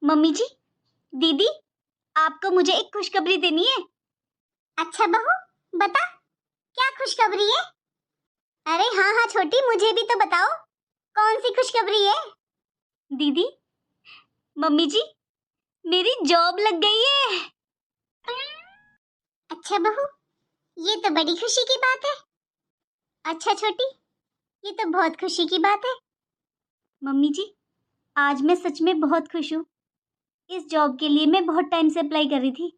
Mummy जी, दीदी, आपको मुझे एक खुशखबरी देनी है। अच्छा बहू, बता क्या खुशखबरी है। अरे हाँ हाँ छोटी, मुझे भी तो बताओ कौन सी खुशखबरी है। दीदी, मम्मी जी, मेरी जॉब लग गई है। अच्छा बहू, ये तो बड़ी खुशी की बात है। अच्छा छोटी, ये तो बहुत खुशी की बात है। मम्मी जी, आज मैं सच में बहुत खुश हूँ। इस जॉब के लिए मैं बहुत टाइम से अप्लाई कर रही थी।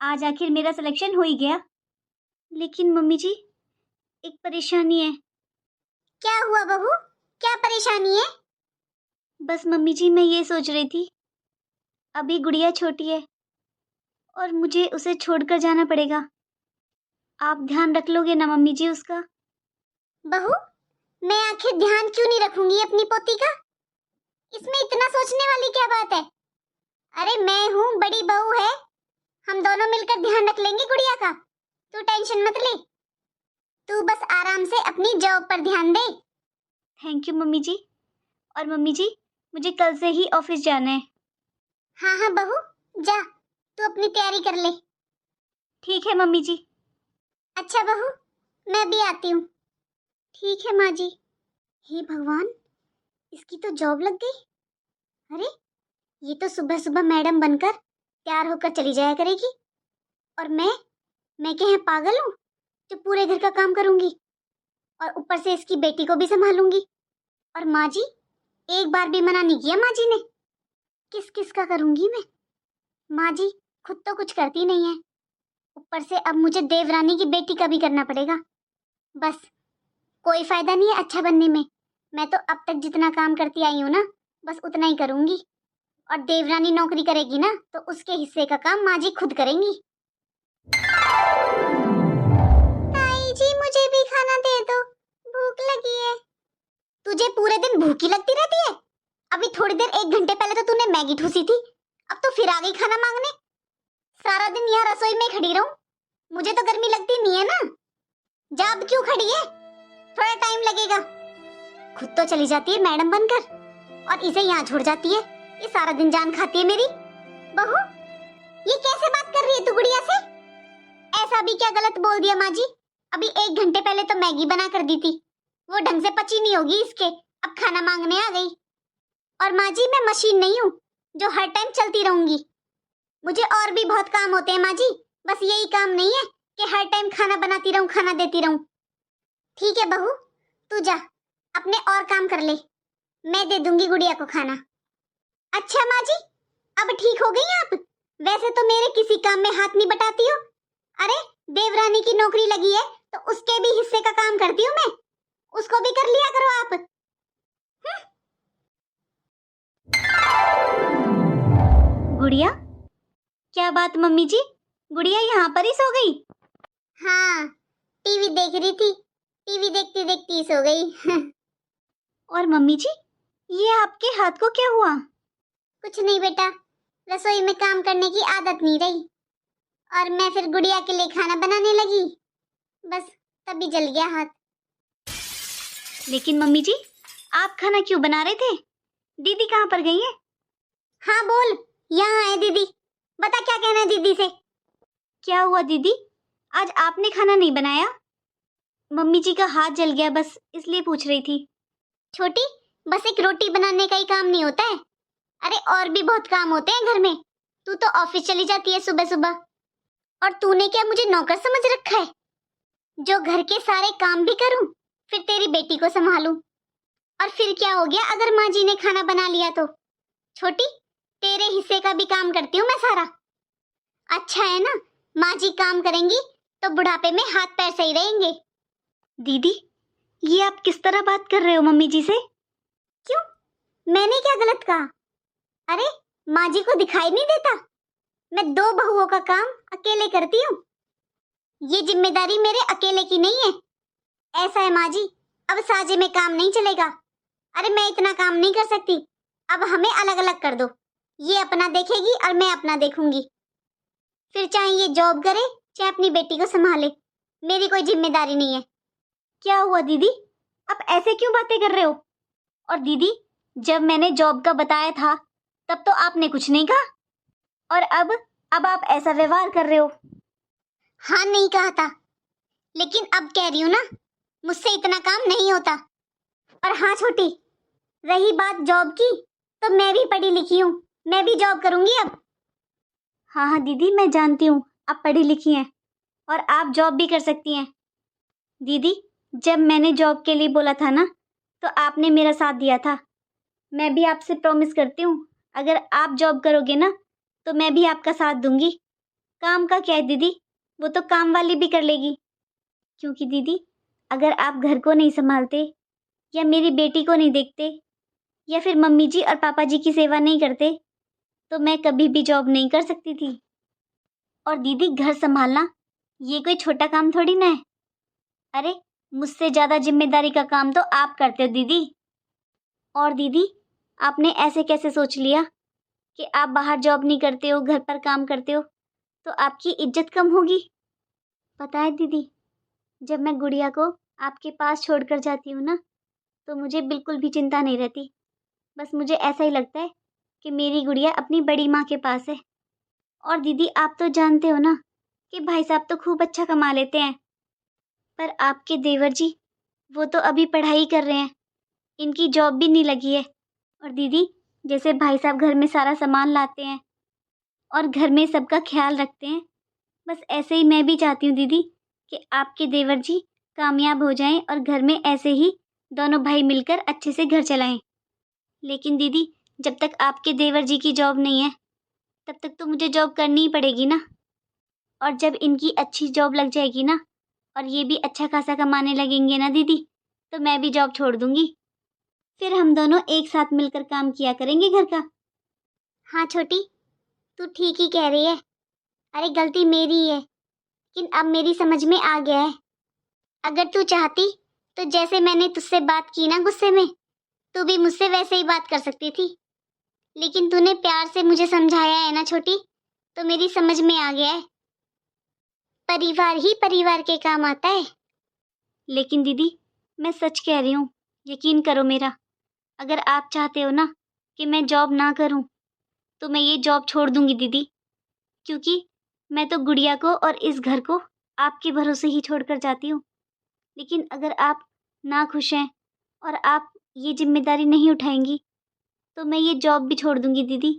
आज आखिर मेरा सिलेक्शन हो ही गया। लेकिन मम्मी जी, एक परेशानी है। क्या हुआ बहू, क्या परेशानी है। बस मम्मी जी, मैं ये सोच रही थी, अभी गुड़िया छोटी है और मुझे उसे छोड़कर जाना पड़ेगा। आप ध्यान रख लोगे ना मम्मी जी उसका? बहू, मैं आखिर ध्यान क्यों नहीं रखूंगी अपनी पोती का। इसमें इतना सोचने वाली क्या बात है। अरे मैं हूँ, बड़ी बहू है, हम दोनों मिलकर ध्यान रख लेंगे गुड़िया का। तू टेंशन मत ले, तू बस आराम से अपनी जॉब पर ध्यान दे। थैंक यू मम्मी जी। और मम्मी जी, मुझे कल से ही ऑफिस जाना है। हाँ हाँ बहू, जा तू अपनी तैयारी कर ले। ठीक है मम्मी जी। अच्छा बहू, मैं भी आती हूँ। ठीक है माँ जी। हे भगवान, इसकी तो जॉब लग गई। अरे ये तो सुबह सुबह मैडम बनकर तैयार होकर चली जाया करेगी। और मैं क्या है पागल हूँ जो पूरे घर का काम करूंगी और ऊपर से इसकी बेटी को भी संभालूंगी। और माँ जी, एक बार भी मना नहीं किया माँ जी ने। किस किस का करूंगी मैं। माँ जी खुद तो कुछ करती नहीं है, ऊपर से अब मुझे देवरानी की बेटी का भी करना पड़ेगा। बस कोई फायदा नहीं है अच्छा बनने में। मैं तो अब तक जितना काम करती आई हूँ ना, बस उतना ही करूंगी। और देवरानी नौकरी करेगी ना, तो उसके हिस्से का काम माँ जी खुद करेंगी। ताई जी मुझे भी खाना दे दो, भूख लगी है। तुझे पूरे दिन भूखी लगती रहती है। अभी थोड़ी देर 1 घंटे पहले तो तूने मैगी ठूसी थी, अब तो फिर आ गई खाना मांगने। सारा दिन यहाँ रसोई में खड़ी रहूं, मुझे तो गर्मी लगती नहीं है ना। जा, अब क्यों खड़ी है, थोड़ा टाइम लगेगा। खुद तो चली जाती है मैडम बनकर और इसे यहाँ छोड़ जाती है। ये सारा दिन जान खाती है मेरी। बहू, ये कैसे बात कर रही है तू गुड़िया से। ऐसा भी क्या गलत बोल दिया माँ जी। अभी 1 घंटे पहले तो मैगी बना कर दी थी, वो ढंग से पची नहीं होगी इसके, अब खाना मांगने आ गई। और माँ जी मैं मशीन नहीं हूँ जो हर टाइम चलती रहूंगी। मुझे और भी बहुत काम होते हैं माँ जी, बस यही काम नहीं है कि हर टाइम खाना बनाती रहूं, खाना देती रहूं। ठीक है बहू, तू जा अपने और काम कर ले, मैं दे दूंगी गुड़िया को खाना। अच्छा माँ जी, अब ठीक हो गई आप। वैसे तो मेरे किसी काम में हाथ नहीं बटाती हो। अरे देवरानी की नौकरी लगी है तो उसके भी हिस्से का काम करती हूँ मैं, उसको भी कर लिया करो आप। गुड़िया, क्या बात मम्मी जी, गुड़िया यहाँ पर ही सो गई? हाँ, टीवी देख रही थी, टीवी देखती देखती सो गई। और मम्मी जी, ये आपके हाथ को क्या हुआ? कुछ नहीं बेटा, रसोई में काम करने की आदत नहीं रही और मैं फिर गुड़िया के लिए खाना बनाने लगी, बस तभी जल गया हाथ। लेकिन मम्मी जी, आप खाना क्यों बना रहे थे? दीदी कहाँ पर गई है? हाँ बोल, यहाँ है दीदी, बता क्या कहना है दीदी से। क्या हुआ दीदी, आज आपने खाना नहीं बनाया? मम्मी जी का हाथ जल गया, बस इसलिए पूछ रही थी। छोटी, बस एक रोटी बनाने का ही काम नहीं होता है, अरे और भी बहुत काम होते हैं घर में। तू तो ऑफिस चली जाती है सुबह सुबह, और तूने क्या मुझे नौकर समझ रखा है जो घर के सारे काम भी करूं, फिर तेरी बेटी को संभालूं। और फिर क्या हो गया अगर माँ जी ने खाना बना लिया तो। छोटी, तेरे हिस्से का भी काम करती हूँ मैं सारा। अच्छा है ना, माँ जी काम करेंगी तो बुढ़ापे में हाथ पैर सही रहेंगे। दीदी, ये आप किस तरह बात कर रहे हो मम्मी जी से? क्यों, मैंने क्या गलत कहा। अरे माँ जी को दिखाई नहीं देता, मैं 2 बहुओं का काम अकेले करती हूँ। ये जिम्मेदारी मेरे अकेले की नहीं है। ऐसा है माँ जी, अब साझे में काम नहीं चलेगा। अरे मैं इतना काम नहीं कर सकती, अब हमें अलग अलग कर दो। ये अपना देखेगी और मैं अपना देखूंगी। फिर चाहे ये जॉब करे चाहे अपनी बेटी को संभाले, मेरी कोई जिम्मेदारी नहीं है। क्या हुआ दीदी, आप ऐसे क्यों बातें कर रहे हो? और दीदी, जब मैंने जॉब का बताया था तब तो आपने कुछ नहीं कहा, और अब आप ऐसा व्यवहार कर रहे हो। हाँ नहीं कहा था, लेकिन अब कह रही हूँ ना, मुझसे इतना काम नहीं होता। और हाँ छोटी, रही बात जॉब की, तो मैं भी पढ़ी लिखी हूँ, मैं भी जॉब करूंगी अब। हाँ हाँ दीदी, मैं जानती हूँ आप पढ़ी लिखी हैं और आप जॉब भी कर सकती हैं। दीदी, जब मैंने जॉब के लिए बोला था ना, तो आपने मेरा साथ दिया था। मैं भी आपसे प्रॉमिस करती हूँ, अगर आप जॉब करोगे ना, तो मैं भी आपका साथ दूंगी। काम का क्या है दीदी, वो तो काम वाली भी कर लेगी। क्योंकि दीदी, अगर आप घर को नहीं संभालते, या मेरी बेटी को नहीं देखते, या फिर मम्मी जी और पापा जी की सेवा नहीं करते, तो मैं कभी भी जॉब नहीं कर सकती थी। और दीदी, घर संभालना ये कोई छोटा काम थोड़ी ना है। अरे, मुझसे ज़्यादा जिम्मेदारी का काम तो आप करते हो दीदी। और दीदी, आपने ऐसे कैसे सोच लिया कि आप बाहर जॉब नहीं करते हो, घर पर काम करते हो, तो आपकी इज्जत कम होगी? पता है दीदी, जब मैं गुड़िया को आपके पास छोड़कर जाती हूँ ना, तो मुझे बिल्कुल भी चिंता नहीं रहती। बस मुझे ऐसा ही लगता है कि मेरी गुड़िया अपनी बड़ी माँ के पास है। और दीदी, आप तो जानते हो ना कि भाई साहब तो खूब अच्छा कमा लेते हैं, पर आपके देवर जी, वो तो अभी पढ़ाई कर रहे हैं, इनकी जॉब भी नहीं लगी है। और दीदी, जैसे भाई साहब घर में सारा सामान लाते हैं और घर में सबका ख्याल रखते हैं, बस ऐसे ही मैं भी चाहती हूँ दीदी कि आपके देवर जी कामयाब हो जाएं और घर में ऐसे ही दोनों भाई मिलकर अच्छे से घर चलाएं। लेकिन दीदी, जब तक आपके देवर जी की जॉब नहीं है, तब तक तो मुझे जॉब करनी ही पड़ेगी ना। और जब इनकी अच्छी जॉब लग जाएगी ना, और ये भी अच्छा खासा कमाने लगेंगे ना दीदी, तो मैं भी जॉब छोड़ दूंगी। फिर हम दोनों एक साथ मिलकर काम किया करेंगे घर का। हाँ छोटी, तू ठीक ही कह रही है। अरे गलती मेरी ही है, लेकिन अब मेरी समझ में आ गया है। अगर तू चाहती तो जैसे मैंने तुझसे बात की ना गुस्से में, तू भी मुझसे वैसे ही बात कर सकती थी। लेकिन तूने प्यार से मुझे समझाया है ना छोटी, तो मेरी समझ में आ गया है। परिवार ही परिवार के काम आता है। लेकिन दीदी, मैं सच कह रही हूँ, यकीन करो मेरा। अगर आप चाहते हो ना कि मैं जॉब ना करूँ, तो मैं ये जॉब छोड़ दूंगी दीदी। क्योंकि मैं तो गुड़िया को और इस घर को आपके भरोसे ही छोड़कर जाती हूँ। लेकिन अगर आप ना खुश हैं और आप ये जिम्मेदारी नहीं उठाएंगी, तो मैं ये जॉब भी छोड़ दूंगी दीदी।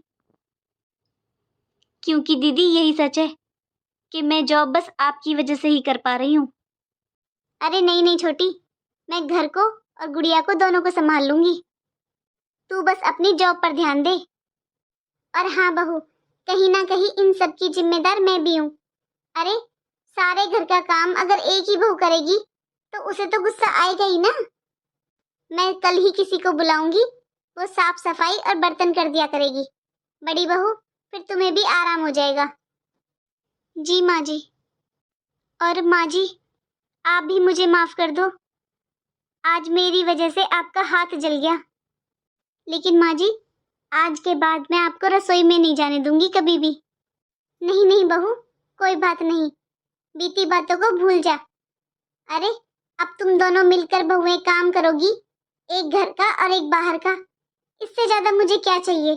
क्योंकि दीदी, यही सच है कि मैं जॉब बस आपकी वजह से ही कर पा रही हूँ। अरे नहीं नहीं छोटी, मैं घर को और गुड़िया को दोनों को संभाल लूंगी। तू बस अपनी जॉब पर ध्यान दे। और हाँ बहू, कहीं ना कहीं इन सब की जिम्मेदार मैं भी हूँ। अरे सारे घर का काम अगर एक ही बहू करेगी, तो उसे तो गुस्सा आएगा ही ना। मैं कल ही किसी को बुलाऊंगी, वो साफ सफाई और बर्तन कर दिया करेगी। बड़ी बहू, फिर तुम्हें भी आराम हो जाएगा। जी माँ जी। और माँ जी, आप भी मुझे माफ कर दो, आज मेरी वजह से आपका हाथ जल गया। लेकिन माँ जी, आज के बाद मैं आपको रसोई में नहीं जाने दूंगी कभी भी। नहीं नहीं बहू, कोई बात नहीं, बीती बातों को भूल जा। अरे अब तुम दोनों मिलकर बहुएं काम करोगी, एक घर का और एक बाहर का। इससे ज्यादा मुझे क्या चाहिए।